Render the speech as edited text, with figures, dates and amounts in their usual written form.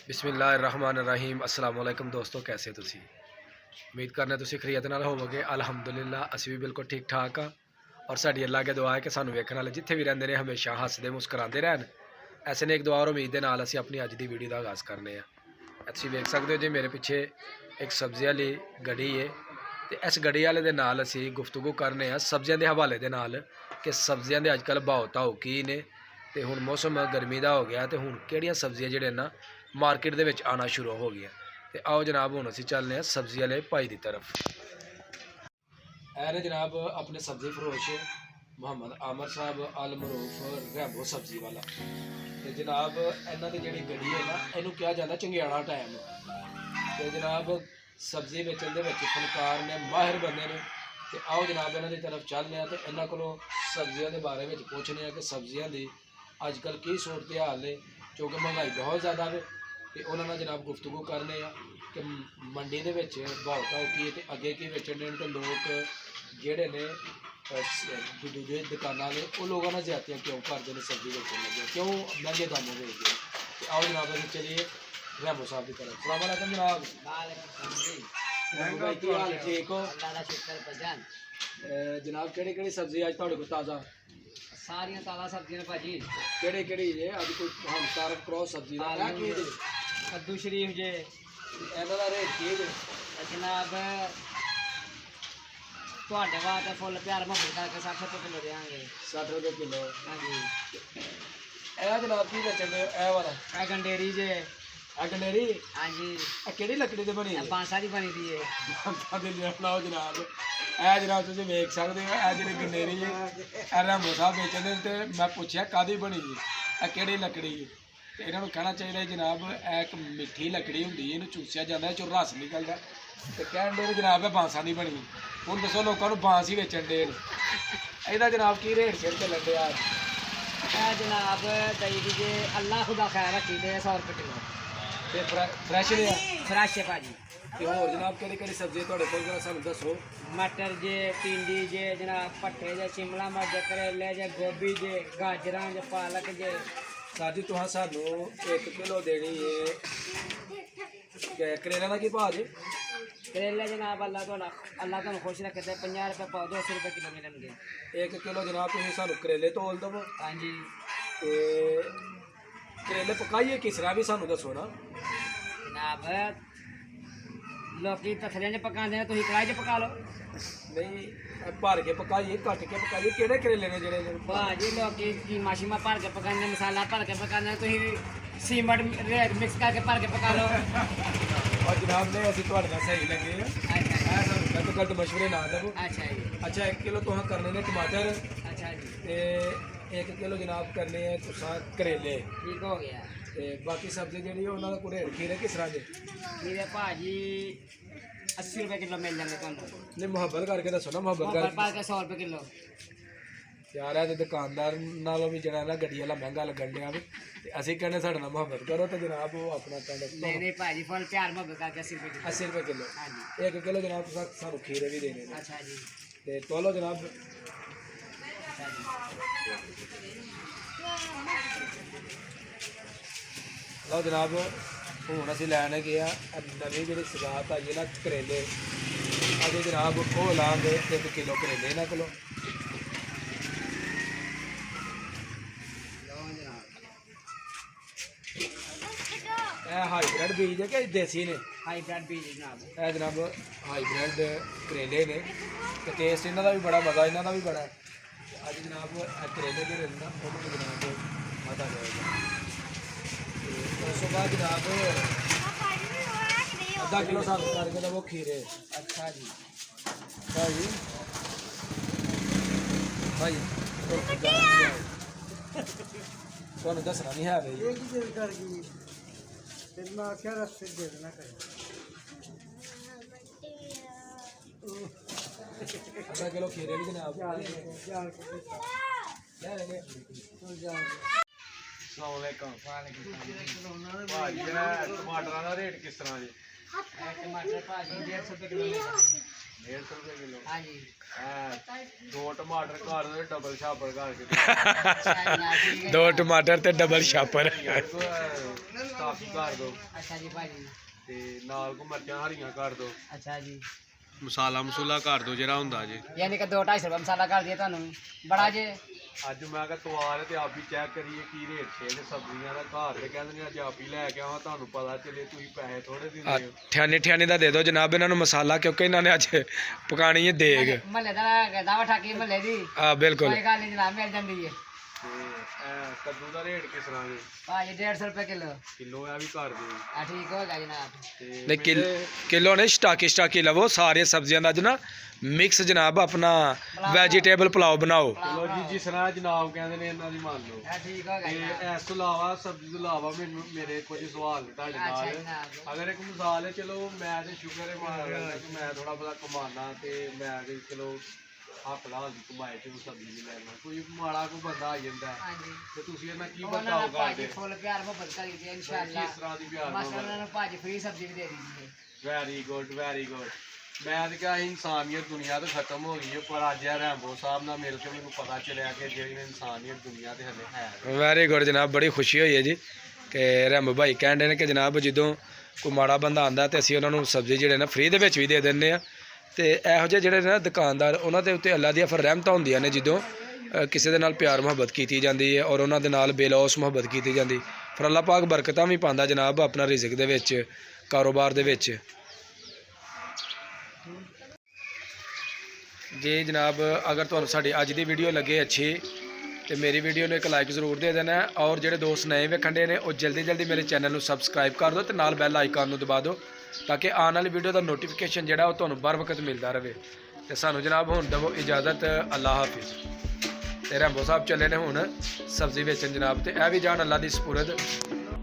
बिस्मिल्लाहिर्रहमानिर्रहीम अस्सलाम वालेकुम दोस्तों, कैसे तुसी उम्मीद करने तुसी खैरियत नाल होवोगे। अल्हम्दुलिल्लाह असी भी बिल्कुल ठीक ठाक हाँ और साडी अल्लाह के दुआ है कि सानू वेखण वाले जिथे भी रहिंदे ने हमेशा हसदे मुस्कुराते रहन। ऐसे ने एक दुआ और उम्मीद के नाल असी अपनी अज की वीडियो का आगाज़ करने। तुसी वेख सकते हो जी मेरे पिछे एक सब्जी वाली गड्डी है तो इस गड्डी वाले दे नाल असी गुफ्तगू करने सब्जियों के हवाले दे नाल कि सब्जियों के अजकल भाव ताव की ने ते हुण मौसम गर्मी का हो गया तो हुण किहड़ियां सब्जियां जिहड़े ना मार्केट दे विच आना शुरू हो गया। तो आओ जनाब हुण असीं चलने सब्जी वाले भाई की तरफ। ऐ जनाब अपने सब्जी फरोश मोहम्मद आमर साहब अल मरूफ रैबो सब्जी वाला। तो जनाब इन्हां दी जिहड़ी गड्डी है ना इहनूं कहा जाता चंगियाड़ा टाइम। तो जनाब सब्जी बेचण दे विच फनकार ने माहिर बंदे ने। तो आओ जनाब इन्हां दी तरफ चलने तो इन्हां कोलों सब्जियों के बारे में पूछने कि सब्जियों की अजकल की सूरत हाल है, क्योंकि महंगाई बहुत ज़्यादा है। तो उन्होंने जनाब गुफ्तगू करने कि मंडी के भाव भाव की है, अगे की बेचण देन तो लोग जोड़े ने दूजे दुकाना ने वो लोगों ने ज्यादतियाँ क्यों करते हैं, सब्जी बेचने लगे क्यों महंगे दामों बेचते हैं। तो आओ जनाब अभी चलिए रैमो साहब की तरफ। सलाम वालेकुम जनाब। ठीक हो जनाब? केड़ी सब्जी अज तुहाडे कोल ताज़ा? सारियां ताज़ा सब्जियां ने भाजी। केड़ी जे अज कोई हम तारफ करो सब्जी का कद्दू शरीफ जे इन्हां दा रेट की जे? जनाब ਤੁਹਾਡੇ ਵਾਸਤੇ फुल प्यार मुहब्बत करके 60 रुपये किलो देंगे। 60 रुपये किलो? हाँ जी। ए जनाब की बेचण दे ए वाला? ए गंडेरी जे। ए गंडेरी? हाँ जी। ए केड़ी लकड़ी दी बनी है? बांसा दी बनी दी है। बांसा दी लाओ जनाब। ए जनाब तुसीं वेख सकदे हो ए जेहड़ी गंडेरी है ए रैमो साहब बेचण दे। ते मैं पुछया कादी बनी है, ए केड़ी लकड़ी है? तो इन्होंने कहना चाहिए जनाब एक मिठी लकड़ी होंगी, इन्हूं चूसिया जाता है, चो रस निकलता। तो कह डे जनाब है बांसा नहीं बनी। हूँ दसो लोगों को बांस ही बेचन डे ਇਹਦਾ जनाब की रेट शेट चलन डे यार? जनाब दही दी जे अल्लाह खुदा खैर रखी दे 100 रुपये किलो। तो फ्रैश ने फ्रैश है भाजी। तो होर जनाब केड़ी सब्जी तुहाडे कोल जरा सानूं दसो? मटर जे, भिंडी जे जनाब, भट्ठे जे, शिमला मिर्च, करेले जे, गोभी जे, गाजरां जे, पालक जे। साजी तुहां सानूं 1 किलो देनी है। करेले का की भाव जी? करेले जनाब अल्लाह तुहानूं खुश रखे ते 50 रुपये पाओ, 200 रुपये किलो मिलणगे। 1 किलो जनाब तुसीं सानूं करेले तोल दवो। हाँ जी। ते करेले पकाइए किस तरह भी सानूं दसो ना जनाब। लोग तथलियां च पकाते हैं, तुम कढ़ाई च पका लो। नहीं भर के पकाइए, कट के पकाइए। केड़े करेले ने जेड़े भाजी लोग कीमा शीमा भर के पकाने, मसाला भर के पकाने, तुम सीमट रेत मिक्स करके भर के पका लो। और जनाब ने असं थोड़े सही लगे गलत गलत मशवरे ना दो। अच्छा जी। अच्छा 1 किलो तुम करने ने टमाटर। अच्छा जी। ते 1 किलो जनाब करने तुसा करेले। ठीक हो गया। ते बाकी सब्जी जी उन्होंने को रेट खीरे किस तरह के? खीरे भाजी 80 रुपये किलो मिल जाएंगे तुहानूं। नहीं मुहब्बत करके दसो ना। मुहब्बत करके 100 रुपये किलो यार है। तो दुकानदार नालों भी जरा ना गड्डी वाला महंगा लगन दिया भी असं कहने साढ़े ना मुहब्बत करो तो जनाब वो अपना नहीं भाजी फुल प्यार मुहब्बत करके 80 रुपये किलो। 80 रुपये किलो? हाँ जी। 1 किलो जनाब सानू खीरे भी देने। अच्छा जी। ते तोलो जनाब। अच्छा जी। लो जनाब हूँ असी लैन गए नवी जी सगात आई है ना करेले। अभी जनाब वो लाँगे 1 किलो करेले इन्हों को। हाईब्रिड बीज है कि देसी ने? हाईब्रिड बीज जनाब। है जनाब हाईब्रिड करेले ने। तो टेस्ट इन्हों का भी बड़ा मज़ा इन्हों का भी बड़ा है। अज जनाब करेले जो ना वो जनाब मजा जाएगा। उस बाद जनाब आधा किलो सानू करके दो खीरे। अच्छा जी। भाई भाई तुहानू दसना नहीं है भाई। आधा किलो खीरे भी जनाब टमाटर का रेट किस तरह जी? टमाटर भाजी 150 रुपये किलो। 150 रुपये किलो? हाँ जी। 2 टमाटर घर डबल छापर घर के। 2 टमाटर ते डबल छापर। ਕਾਫੀ ਕਰ ਦਿਓ ਅੱਛਾ ਜੀ ਭਾਜੀ ਤੇ ਨਾਲ ਕੋ ਮਿਰਚਾਂ ਹਰੀਆਂ ਕਰ ਦਿਓ ਅੱਛਾ ਜੀ ਮਸਾਲਾ ਮਸੂਲਾ ਕਰ ਦਿਓ ਜਿਹੜਾ ਹੁੰਦਾ ਜੇ ਯਾਨੀ ਕਿ 2-250 ਰੁਪਏ ਮਸਾਲਾ ਕਰ ਦਿਆ ਤੁਹਾਨੂੰ ਬੜਾ ਜੇ ਅੱਜ ਮੈਂ ਕਿਹਾ ਤਵਾਰ ਤੇ ਆਪ ਹੀ ਚੈੱਕ ਕਰੀਏ ਕੀ ਰੇਟ ਛੇ ਤੇ ਸਬਜ਼ੀਆਂ ਦਾ ਘਰ ਦੇ ਕਹਿੰਦੇ ਨੇ ਅੱਜ ਆਪ ਹੀ ਲੈ ਕੇ ਆਵਾਂ ਤੁਹਾਨੂੰ ਪਤਾ ਚੱਲੇ ਤੁਸੀਂ ਪੈਸੇ ਥੋੜੇ ਦਿੰਦੇ ਹੋ ਠਿਆਨੀ ਠਿਆਨੀ ਦਾ ਦੇ ਦਿਓ ਜਨਾਬ ਇਹਨਾਂ ਨੂੰ ਮਸਾਲਾ ਕਿਉਂਕਿ ਇਹਨਾਂ ਨੇ ਅੱਜ ਪਕਾਣੀ ਹੈ ਦੇਗ ਮਹੱਲੇ ਦਾ ਦਾਵਾ ਠਾਕੀ ਮਹੱਲੇ ਦੀ ਆ ਬਿਲਕੁਲ ਕੋਈ ਗੱਲ ਨਹੀਂ ਜਨਾਬ ਮਿਲ ਜਾਂਦੀ ਹੈ ਤੇ ਇਹ ਕੱਦੂ ਦਾ ਰੇਟ ਕਿਸ ਤਰ੍ਹਾਂ ਜੀ ਭਾਜੀ 150 ਰੁਪਏ ਕਿਲੋ ਆ ਵੀ ਕਰ ਦਿਓ ਆ ਠੀਕ ਹੋਗਾ ਜਨਾਬ ਤੇ ਨਹੀਂ ਕਿਲੋ ਨੇ ਸਟਾਕੀ ਲਵੋ ਸਾਰੀਆਂ ਸਬਜ਼ੀਆਂ ਦਾ ਜਨਾ ਮਿਕਸ ਜਨਾਬ ਆਪਣਾ ਵੈਜੀਟੇਬਲ ਪੁਲਾਓ ਬਣਾਓ ਚਲੋ ਜੀ ਜਿਸ ਤਰ੍ਹਾਂ ਜਨਾਬ ਕਹਿੰਦੇ ਨੇ ਇਹਨਾਂ ਦੀ ਮੰਨ ਲਓ ਆ ਠੀਕ ਹੋਗਾ ਤੇ ਜਨਾਬ ਇਸ ਤੋਂ ਇਲਾਵਾ ਸਬਜ਼ੀ ਤੋਂ ਇਲਾਵਾ ਮੈਨੂੰ ਮੇਰੇ ਕੁਝ ਸਵਾਲ ਨੇ ਤੁਹਾਡੇ ਅੱਛਾ ਨਾਲ ਜਨਾਬ ਅਗਰ ਇੱਕ ਮਿਸਾਲ ਹੈ ਚਲੋ ਮੈਂ ਤੇ ਸ਼ੁਕਰ ਹੈ ਮਾਰਦਾ ਕਿ ਮੈਂ ਥੋੜਾ ਬਹੁਤਾ ਕਮਾਨਾ ਤੇ ਮੈਂ ਤੇ ਚਲੋ ਹੱਥ ਨਾਲ ਦੀ ਕਮਾਏ ਤੇ ਸਬਜ਼ੀ ਨਹੀਂ ਲੈਣਾ ਕੋਈ ਮਾੜਾ ਕੋਈ ਬੰਦਾ ਆ ਜਾਂਦਾ ਹੈ, ਹਾਂਜੀ ਤੇ ਤੁਸੀਂ ਇਹਨਾਂ ਕੀ ਉਹਨਾਂ ਬਤਾਓ ਨਾਲ ਭਾਜੀ ਕਰਦੇ ਫੁੱਲ ਪਿਆਰ ਮੁਹੱਬਤ ਕਰੀ ਦੀ ਇਨਸ਼ਾਅੱਲਾ ਕਿਸ ਤਰ੍ਹਾਂ ਦੀ ਪਿਆਰ ਬਸ ਉਹਨਾਂ ਨੂੰ ਭਾਜੀ ਫ੍ਰੀ ਸਬਜ਼ੀ ਵੀ ਦੇ ਦੀजिए ਵੈਰੀ ਗੁੱਡ ਵੈਰੀ ਗੁੱਡ ਮੈਂ ਤਾਂ ਕਿਹਾ ਇਨਸਾਨੀਅਤ ਦੁਨੀਆ ਤੋਂ ਖਤਮ ਹੋ ਗਈ ਹੈ ਪਰ ਅੱਜ ਇਹ ਰੈਂਬੋ ਸਾਹਿਬ ਨਾਲ ਮਿਲ ਕੇ ਮੈਨੂੰ ਪਤਾ ਚੱਲਿਆ ਕਿ ਜਿਹੜੀ ਇਨਸਾਨੀਅਤ ਦੁਨੀਆ ਤੇ ਹਲੇ ਹੈ ਵੈਰੀ ਗੁੱਡ ਜਨਾਬ ਬੜੀ ਖੁਸ਼ੀ ਹੋਈ ਹੈ ਜੀ ਕਿ ਰੈਂਬੋ ਭਾਈ ਕਹਿੰਦੇ ਨੇ ਕਿ ਜਨਾਬ ਜਦੋਂ ਕੋਈ ਮਾੜਾ ਬੰਦਾ ਆਂਦਾ ਤੇ ਅਸੀਂ ਉਹਨਾਂ ਨੂੰ ਸਬਜ਼ੀ ਜਿਹੜੇ ਨਾ ਫ੍ਰੀ ਦੇ ਵਿੱਚ ਵੀ ਦੇ ਦਿੰਦੇ ਆ ਤੇ ਇਹੋ ਜਿਹੇ ਜਿਹੜੇ ਨਾ ਦੁਕਾਨਦਾਰ ਉਹਨਾਂ ਦੇ ਉੱਤੇ ਅੱਲਾ ਦੀਆਂ ਫਿਰ ਰਹਿਮਤਾਂ ਹੁੰਦੀਆਂ ਨੇ ਜਦੋਂ ਕਿਸੇ ਦੇ ਨਾਲ ਪਿਆਰ ਮੁਹੱਬਤ ਕੀਤੀ ਜਾਂਦੀ ਹੈ ਔਰ ਉਹਨਾਂ ਦੇ ਨਾਲ ਬੇਲੌਸ ਮੁਹੱਬਤ ਕੀਤੀ ਜਾਂਦੀ ਫਿਰ ਅੱਲਾ ਪਾਕ ਬਰਕਤਾਂ ਵੀ ਪਾਉਂਦਾ ਜਨਾਬ ਆਪਣਾ ਰਿਜ਼ਕ ਦੇ ਵਿੱਚ ਕਾਰੋਬਾਰ ਦੇ ਵਿੱਚ ਜੀ ਜਨਾਬ ਅਗਰ ਤੁਹਾਨੂੰ ਸਾਡੀ ਅੱਜ ਦੀ ਵੀਡੀਓ ਲੱਗੇ ਅੱਛੀ ਤੇ ਮੇਰੀ ਵੀਡੀਓ ਨੂੰ ਇੱਕ ਲਾਈਕ ਜ਼ਰੂਰ ਦੇ ਦੇਣਾ ਔਰ ਜਿਹੜੇ ਦੋਸਤ ਨਵੇਂ ਵੇਖਣ ਦੇ ਨੇ ਉਹ ਜਲਦੀ ਮੇਰੇ ਚੈਨਲ ਨੂੰ ਸਬਸਕ੍ਰਾਈਬ ਕਰ ਦਿਓ ਤੇ ਨਾਲ ਬੈਲ ਆਈਕਨ ਨੂੰ ਦਬਾ ਦਿਓ ਤਾਂ ਕਿ ਆਉਣ ਵਾਲੀ ਵੀਡੀਓ ਦਾ ਨੋਟੀਫਿਕੇਸ਼ਨ ਜਿਹੜਾ ਉਹ ਤੁਹਾਨੂੰ ਬਰ ਵਕਤ ਮਿਲਦਾ ਰਹੇ ਤੇ ਸਾਨੂੰ ਜਨਾਬ ਹੁਣ ਦੇਵੋ ਇਜਾਜ਼ਤ ਅੱਲਾ ਹਾਫਿਜ਼ ਤੇ ਰੈਂਬੋ ਸਾਹਿਬ ਚੱਲੇ ਨੇ ਹੁਣ ਸਬਜ਼ੀ ਵੇਚਣ ਜਨਾਬ ਤੇ ਇਹ ਵੀ ਜਾਣ ਅੱਲਾ ਦੀ ਸਪੁਰਦ